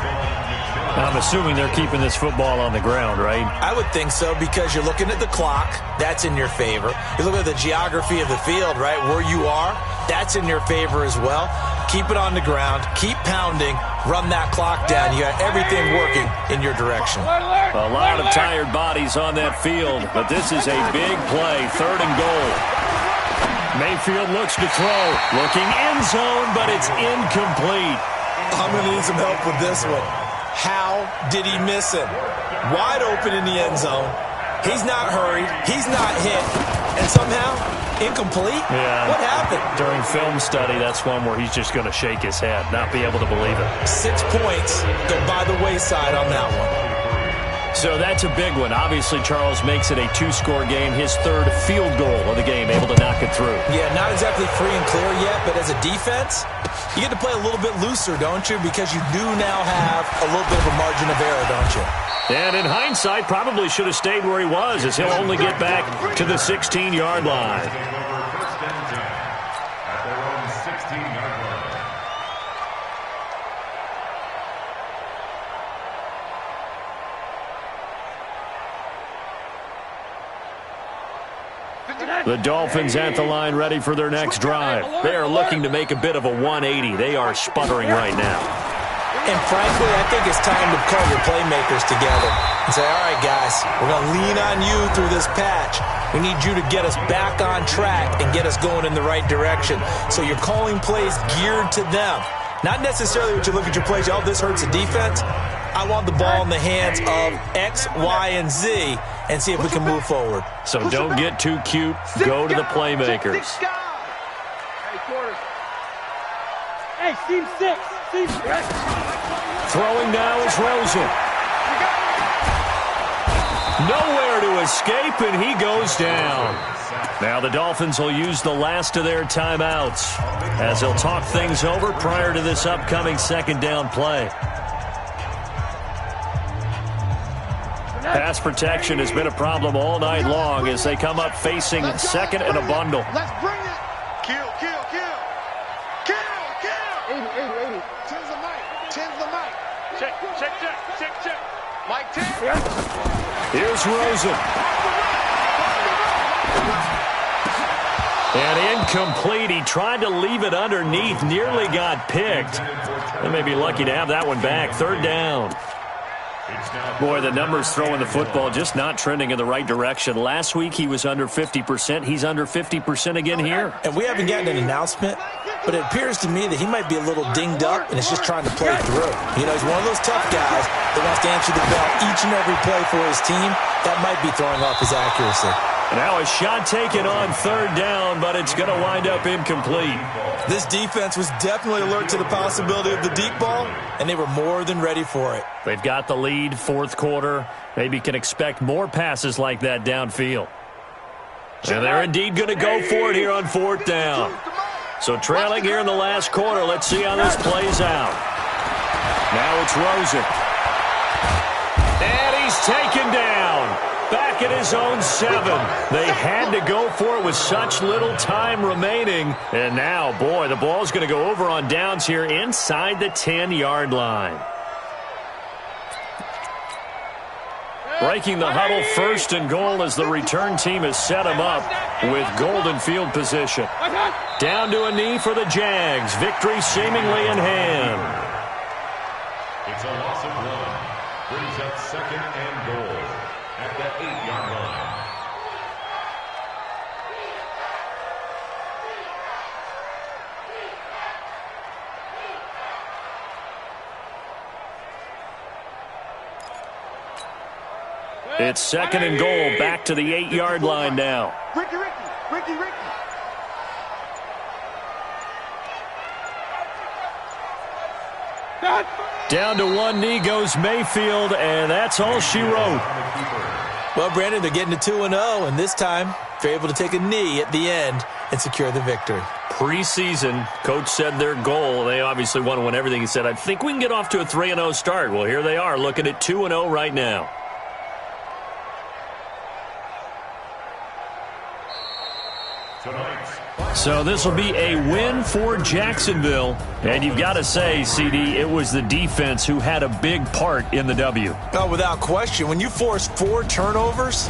Speaker 2: I'm assuming they're keeping this football on the ground, right?
Speaker 5: I would think so, because you're looking at the clock. That's in your favor. You look at the geography of the field, right? Where you are, that's in your favor as well. Keep it on the ground. Keep pounding. Run that clock down. You got everything working in your direction.
Speaker 2: A lot of tired bodies on that field, but this is a big play. Third and goal. Mayfield looks to throw. Looking end zone, but it's incomplete.
Speaker 5: I'm going to need some help with this one. How did he miss him? Wide open in the end zone. He's not hurried. He's not hit. And somehow, incomplete?
Speaker 2: Yeah.
Speaker 5: What happened?
Speaker 2: During film study, that's one where he's just going to shake his head, not be able to believe it.
Speaker 5: 6 points go by the wayside on that one.
Speaker 2: So that's a big one. Obviously, Charles makes it a 2-score game. His third field goal of the game, able to knock it through.
Speaker 5: Yeah, not exactly free and clear yet, but as a defense, you get to play a little bit looser, don't you? Because you do now have a little bit of a margin of error, don't you?
Speaker 2: And in hindsight, probably should have stayed where he was, as he'll only get back to the 16-yard line. The Dolphins at the line, ready for their next drive. They are looking to make a bit of a 180. They are sputtering right now.
Speaker 5: And frankly, I think it's time to call your playmakers together and say, all right, guys, we're going to lean on you through this patch. We need you to get us back on track and get us going in the right direction. So you're calling plays geared to them. Not necessarily what you look at your plays, oh, this hurts the defense. I want the ball in the hands of X, Y, and Z and see if we can move forward.
Speaker 2: So don't get too cute. Go to the playmakers.
Speaker 4: Hey, team 6.
Speaker 2: Throwing now is Rosen. Nowhere to escape, and he goes down. Now the Dolphins will use the last of their timeouts as they'll talk things over prior to this upcoming second down play. Pass protection has been a problem all night long as they come up facing second and a bundle.
Speaker 4: Let's bring it. Kill. Kill. 80. 10's the mic. Check. Mike 10.
Speaker 2: Here's Rosen. And incomplete. He tried to leave it underneath. Nearly got picked. They may be lucky to have that one back. Third down. Boy, the numbers throwing the football just not trending in the right direction. Last week he was under 50%. He's under 50% again here.
Speaker 5: And we haven't gotten an announcement, but it appears to me that he might be a little dinged up and is just trying to play through. You know, he's one of those tough guys that wants to answer the bell each and every play for his team. That might be throwing off his accuracy.
Speaker 2: Now a shot taken on third down, but it's going to wind up incomplete.
Speaker 5: This defense was definitely alert to the possibility of the deep ball, and they were more than ready for it.
Speaker 2: They've got the lead, fourth quarter. Maybe can expect more passes like that downfield. And they're indeed going to go for it here on fourth down. So trailing here in the last quarter. Let's see how this plays out. Now it's Rosen. And he's taken down. Back at his own 7. They had to go for it with such little time remaining. And now, boy, the ball's going to go over on downs here inside the 10-yard line. Breaking the huddle, first and goal as the return team has set him up with golden field position. Down to a knee for the Jags. Victory seemingly in hand.
Speaker 3: It's a loss of 1. Brings up second and goal at the 8-yard line.
Speaker 2: It's second and goal, back to the 8-yard line now.
Speaker 4: Ricky.
Speaker 2: Down to one knee goes Mayfield, and that's all she wrote.
Speaker 5: Well, Brandon, they're getting to 2-0, and this time they're able to take a knee at the end and secure the victory.
Speaker 2: Preseason, coach said their goal, they obviously want to win everything. He said, I think we can get off to a 3-0 start. Well, here they are, looking at 2-0 right now. So this will be a win for Jacksonville. And you've got to say, CD, it was the defense who had a big part in the W.
Speaker 5: Oh, without question. When you force 4 turnovers,